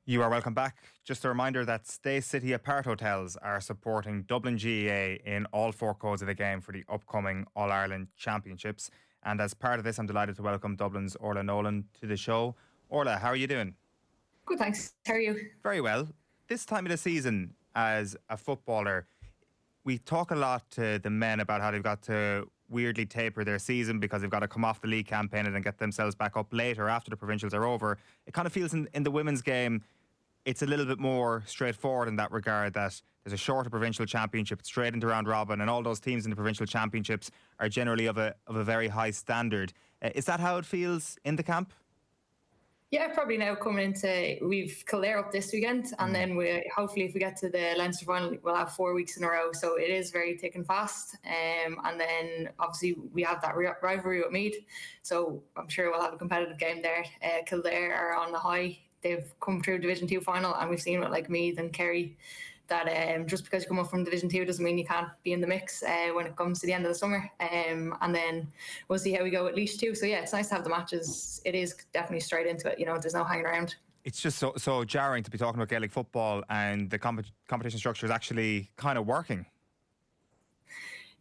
You are welcome back. Just a reminder that Stay City Apart Hotels are supporting Dublin GAA in all four codes of the game for the upcoming All-Ireland Championships. And as part of this, I'm delighted to welcome Dublin's Orlagh Nolan to the show. Orlagh, how are you doing? Good, thanks. How are you? Very well. This time of the season, as a footballer, we talk a lot to the men about how they've got to weirdly taper their season because they've got to come off the league campaign and then get themselves back up later after the provincials are over. It kind of feels in the women's game, it's a little bit more straightforward in that regard, that there's a shorter provincial championship straight into round robin, and all those teams in the provincial championships are generally of a very high standard. Is that how it feels in the camp? Yeah, probably now coming into, we've Kildare up this weekend, and then we hopefully if we get to the Leinster final, we'll have 4 weeks in a row. So it is very thick and fast. And then obviously we have that rivalry with Meath, so I'm sure we'll have a competitive game there. Kildare are on the high. They've come through Division 2 final, and we've seen with like Meath and Kerry that just because you come up from Division 2 doesn't mean you can't be in the mix when it comes to the end of the summer. And then we'll see how we go at Laois too. So yeah, it's nice to have the matches. It is definitely straight into it. There's no hanging around. It's just so jarring to be talking about Gaelic football and the competition structure is actually kind of working.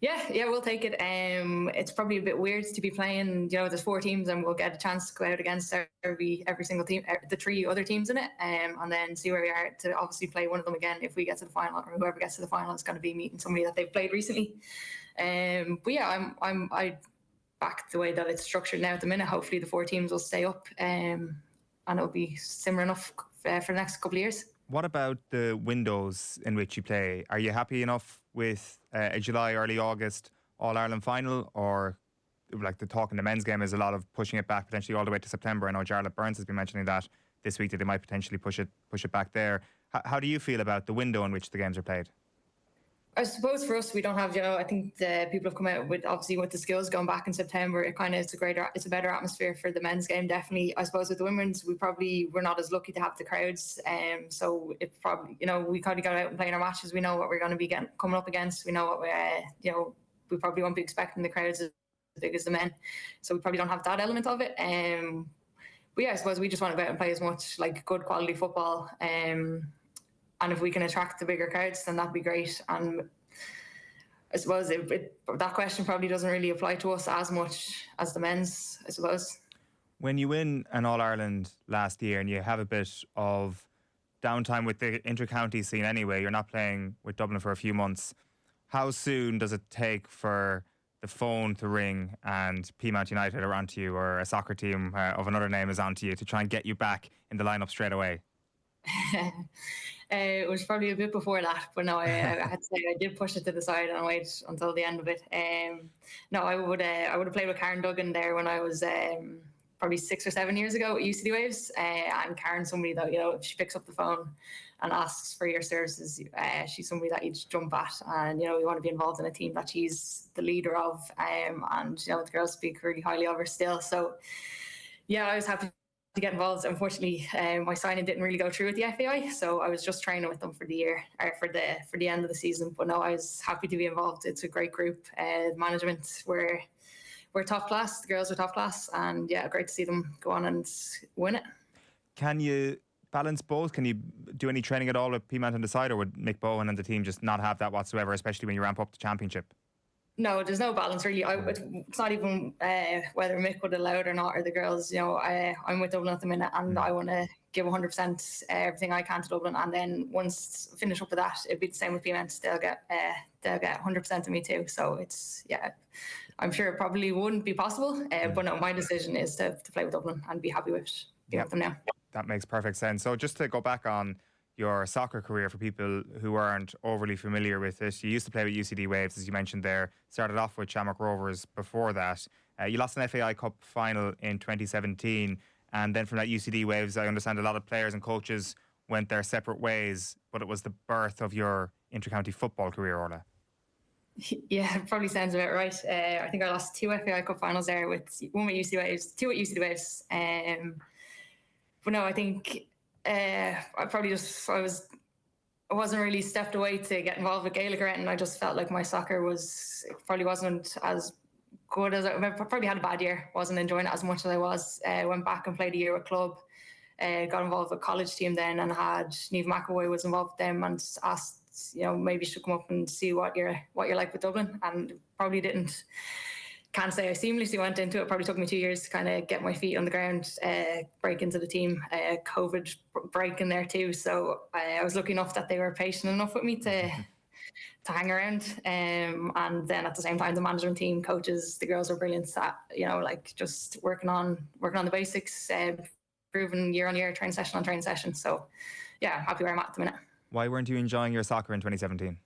Yeah, we'll take it. It's probably a bit weird to be playing, there's 4 teams and we'll get a chance to go out against every single team, the 3 other teams in it, and then see where we are to obviously play one of them again if we get to the final, or whoever gets to the final is going to be meeting somebody that they've played recently. But yeah, I back the way that it's structured now at the minute. Hopefully the 4 teams will stay up, and it'll be similar enough for the next couple of years. What about the windows in which you play? Are you happy enough with a July, early August All-Ireland final, or like the talk in the men's game is a lot of pushing it back potentially all the way to September? I know Jarlath Burns has been mentioning that this week, that they might potentially push it back there. How do you feel about the window in which the games are played? I suppose for us, we don't have, I think the people have come out with, obviously with the skills going back in September, it kind of it's a better atmosphere for the men's game, definitely. I suppose with the women's, we're not as lucky to have the crowds. So it probably, we kind of got out and playing our matches. We know what we're going to be coming up against. We know what we probably won't be expecting the crowds as big as the men. So we probably don't have that element of it. But yeah, I suppose we just want to go out and play as much like good quality football. And if we can attract the bigger crowds, then that'd be great. And I suppose that question probably doesn't really apply to us as much as the men's, I suppose. When you win an All-Ireland last year and you have a bit of downtime with the inter-county scene anyway, you're not playing with Dublin for a few months, how soon does it take for the phone to ring and Peamount United are onto you, or a soccer team of another name is onto you to try and get you back in the lineup straight away? It was probably a bit before that, but no, I had to say I did push it to the side and wait until the end of it. No, I would have played with Karen Duggan there when I was probably 6 or 7 years ago at UCD Waves, and Karen's somebody that if she picks up the phone and asks for your services, she's somebody that you just jump at, and we want to be involved in a team that she's the leader of, and the girls speak really highly of her still. So yeah, I was happy to get involved. Unfortunately, my signing didn't really go through with the FAI, so I was just training with them for the year, or for the end of the season. But no, I was happy to be involved. It's a great group. Management we're top class. The girls are top class, and yeah, great to see them go on and win it. Can you balance both? Can you do any training at all with Peamount on the side, or would Mick Bohan and the team just not have that whatsoever, especially when you ramp up the championship? No, there's no balance really. It's not even whether Mick would allow it or not, or the girls. I'm with Dublin at the minute, and I want to give 100% everything I can to Dublin. And then once I finish up with that, it'd be the same with Peamount. They'll get 100% of me too. So it's I'm sure it probably wouldn't be possible. But no, my decision is to play with Dublin and be happy with them now. That makes perfect sense. So just to go back on your soccer career for people who aren't overly familiar with it, you used to play with UCD Waves, as you mentioned there, started off with Shamrock Rovers before that. You lost an FAI Cup final in 2017, and then from that UCD Waves, I understand a lot of players and coaches went their separate ways, but it was the birth of your inter-county football career, Orlagh. Yeah, it probably sounds about right. I think I lost 2 FAI Cup finals there, one with UCD Waves, 2 at UCD Waves. But no, I think I wasn't really stepped away to get involved with Gaelic or anything. I just felt like my soccer probably wasn't as good as I probably had a bad year. Wasn't enjoying it as much as I was. Went back and played a year with club. got involved with a college team then, and had Niamh McAvoy was involved with them, and asked, maybe she should come up and see what you're like with Dublin, and probably didn't. Can't say I seamlessly went into it. Probably took me 2 years to kind of get my feet on the ground, break into the team. COVID break in there too, so I was lucky enough that they were patient enough with me to hang around. And then at the same time, the management team, coaches, the girls are brilliant at, just working on the basics, improving year on year, train session on train session. So yeah, happy where I'm at the minute. Why weren't you enjoying your soccer in 2017?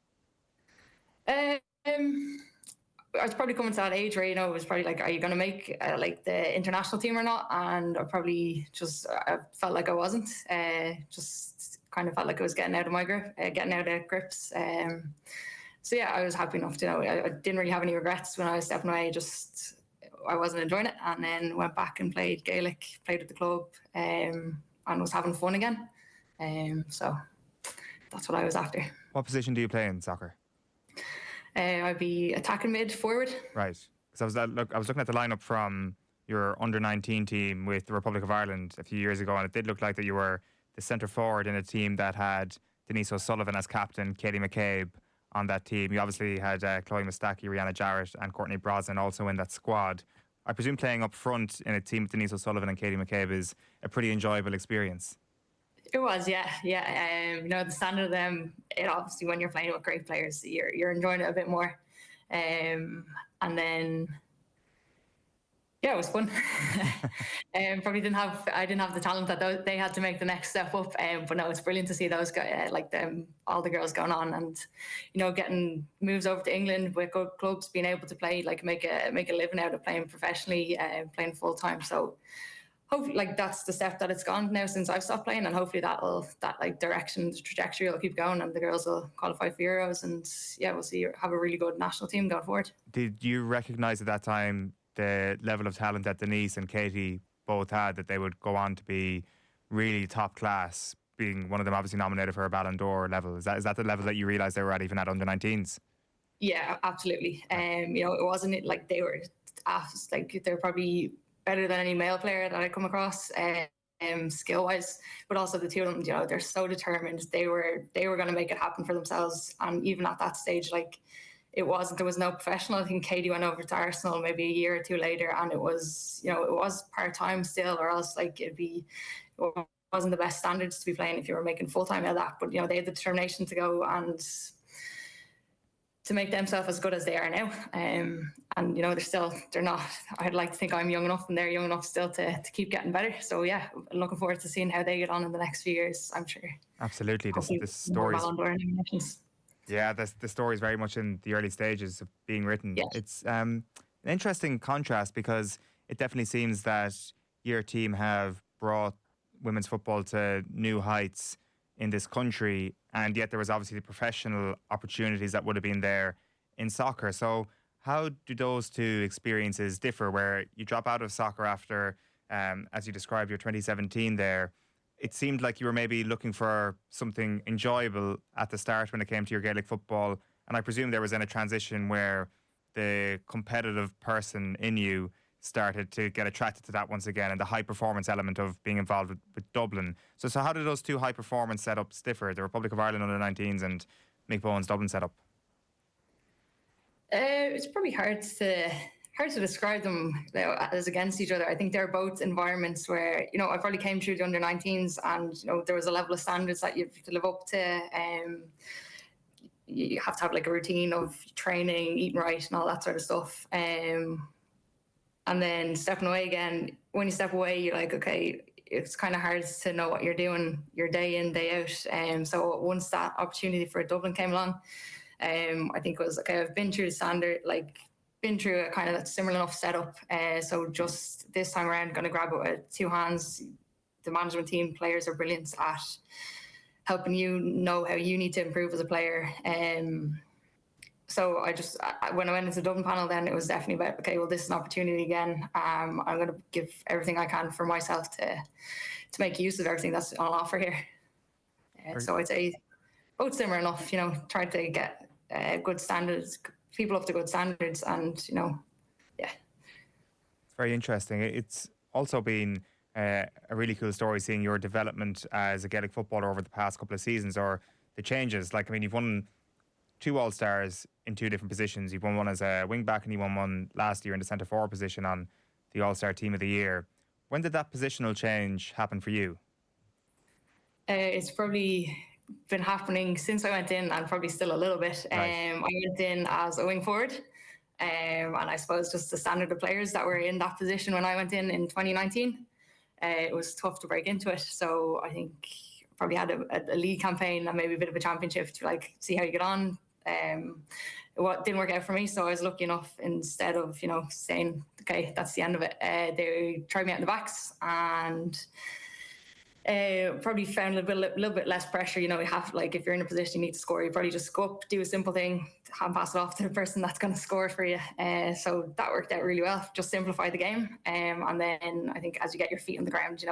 I was probably coming to that age where, it was probably like, are you going to make the international team or not? And I probably I felt like I wasn't. Just kind of felt like I was getting out of my grip, getting out of grips. So yeah, I was happy enough to I didn't really have any regrets when I was stepping away. I wasn't enjoying it, and then went back and played Gaelic, played at the club, and was having fun again. So that's what I was after. What position do you play in soccer? I'd be attacking mid, forward. Right. Because I was looking at the lineup from your under-19 team with the Republic of Ireland a few years ago, and it did look like that you were the centre forward in a team that had Denise O'Sullivan as captain, Katie McCabe on that team. You obviously had Chloe Mustaki, Rihanna Jarrett, and Courtney Brosnan also in that squad. I presume playing up front in a team with Denise O'Sullivan and Katie McCabe is a pretty enjoyable experience. It was, yeah. The standard of them, it obviously, when you're playing with great players, you're enjoying it a bit more. And then, yeah, it was fun. Probably I didn't have the talent that they had to make the next step up. But no, it's brilliant to see those guys, all the girls going on, and getting moves over to England with good clubs, being able to play, make a living out of playing professionally, playing full time. So hopefully, that's the step that it's gone now since I've stopped playing, and hopefully that direction, the trajectory will keep going, and the girls will qualify for Euros, and yeah, we'll see, have a really good national team going forward. Did you recognise at that time the level of talent that Denise and Katie both had, that they would go on to be really top class, being one of them obviously nominated for a Ballon d'Or level? Is that the level that you realised they were at even at under-19s? Yeah, absolutely. It wasn't like they were they're probably better than any male player that I come across, skill wise, but also the two of them, they're so determined. They were going to make it happen for themselves, and even at that stage, there was no professional. I think Katie went over to Arsenal maybe a year or two later, and it was part time still, or else it wasn't the best standards to be playing if you were making full time out of that. But they had the determination to go and to make themselves as good as they are now. And they're not, I'd like to think I'm young enough and they're young enough still to keep getting better. So yeah, looking forward to seeing how they get on in the next few years, I'm sure. Absolutely. The story is very much in the early stages of being written. Yes. It's an interesting contrast, because it definitely seems that your team have brought women's football to new heights in this country, and yet there was obviously the professional opportunities that would have been there in soccer. So how do those two experiences differ, where you drop out of soccer after, as you described, your 2017 there? It seemed like you were maybe looking for something enjoyable at the start when it came to your Gaelic football, and I presume there was then a transition where the competitive person in you started to get attracted to that once again, and the high performance element of being involved with Dublin. So how do those two high performance setups differ, the Republic of Ireland under 19s and Mick Bohan's Dublin setup? It's probably hard to describe them as against each other. I think they're both environments where, I probably came through the under 19s, and there was a level of standards that you have to live up to. You have to have a routine of training, eating right, and all that sort of stuff. And then stepping away again, when you step away, you're like, okay, it's kind of hard to know what you're doing your day in, day out. So once that opportunity for Dublin came along, I think it was, okay, I've been through the standard, been through a kind of similar enough setup. So just this time around, going to grab it with two hands. The management team, players are brilliant at helping you know how you need to improve as a player. So when I went into the Dublin panel, then it was definitely about, okay, well, this is an opportunity again. I'm going to give everything I can for myself to make use of everything that's on offer here. So I'd say both similar enough, try to get good standards, people up to good standards, and, yeah. It's very interesting. It's also been a really cool story seeing your development as a Gaelic footballer over the past couple of seasons, or the changes. Like, I mean, you've won 2 All-Stars in 2 different positions. You've won one as a wing back and you won one last year in the centre forward position on the All-Star Team of the Year. When did that positional change happen for you? It's probably been happening since I went in, and probably still a little bit. Right. I went in as a wing forward, and I suppose just the standard of players that were in that position when I went in 2019. It was tough to break into it, so I think probably had a league campaign and maybe a bit of a championship to like see how you get on. What didn't work out for me, so I was lucky enough, instead of saying okay, that's the end of it, they tried me out in the backs, and probably found a little bit less pressure. You have, like, if you're in a position you need to score, you probably just go up, do a simple thing, hand pass it off to the person that's going to score for you. So that worked out really well. Just simplify the game, and then I think as you get your feet on the ground,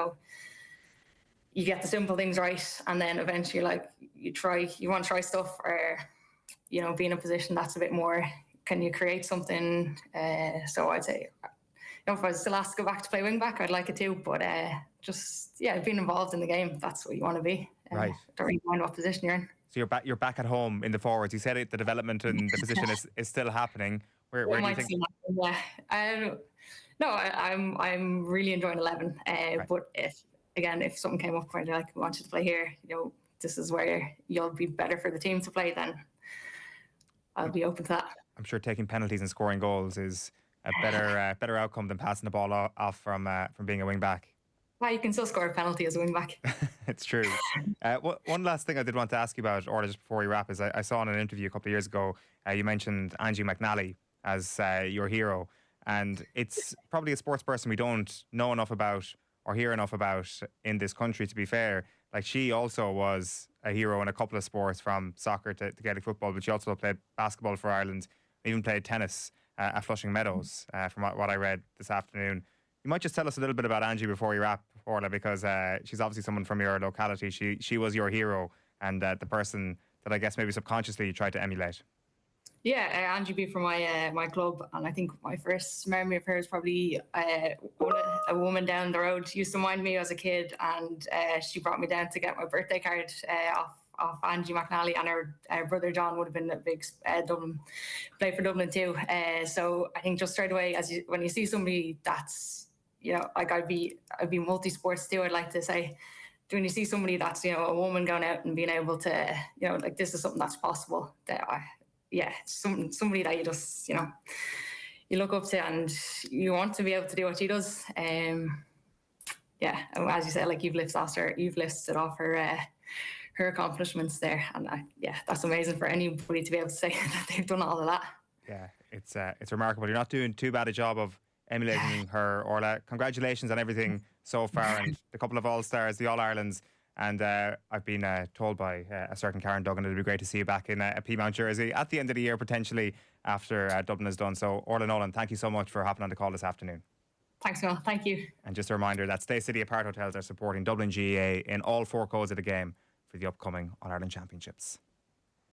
you get the simple things right, and then eventually, like, you want to try stuff, or be in a position that's a bit more. Can you create something? So I'd say, if I was still asked to go back to play wing back, I'd like it too. But just being involved in the game, that's what you want to be. Right. Don't really mind what position you're in. So you're back at home in the forwards. You said the development in the position is still happening. Where do you think? No, I'm really enjoying 11. Right. But if something came up where they're like, we want you to play here, this is where you'll be better for the team to play, then I'll be open to that. I'm sure taking penalties and scoring goals is a better outcome than passing the ball off from being a wing back. Well, you can still score a penalty as a wing back. It's true. One last thing I did want to ask you about, Orla, just before we wrap, is I saw in an interview a couple of years ago, you mentioned Angie McNally as your hero. And it's probably a sports person we don't know enough about or hear enough about in this country, to be fair. Like, she also was a hero in a couple of sports, from soccer to Gaelic football, but she also played basketball for Ireland, even played tennis at Flushing Meadows, from what I read this afternoon. You might just tell us a little bit about Angie before you wrap, Orla, because she's obviously someone from your locality. She was your hero, and the person that I guess maybe subconsciously you tried to emulate. Yeah, Angie B from my club, and I think my first memory of her is probably a woman down the road. She used to mind me as a kid, and she brought me down to get my birthday card off Angie McNally, and her brother John would have been a big Dublin, played for Dublin too. So I think just straight away, when you see somebody that's like, I'd be multi-sports too, I'd like to say. When you see somebody that's a woman going out and being able to like, this is something that's possible, somebody that you just you look up to, and you want to be able to do what she does. As you said, like, you've listed off her accomplishments there, and that's amazing for anybody to be able to say that they've done all of that. Yeah, it's remarkable. You're not doing too bad a job of emulating her, Orla. Congratulations on everything so far, and the couple of All-Stars, the All-Irelands. And I've been told by a certain Karen Duggan it'd be great to see you back in a Peamount jersey at the end of the year, potentially, after Dublin is done. So, Orlagh Nolan, thank you so much for hopping on the call this afternoon. Thanks, Mel. Thank you. And just a reminder that Stay City Apart Hotels are supporting Dublin GAA in all 4 codes of the game for the upcoming All-Ireland Championships.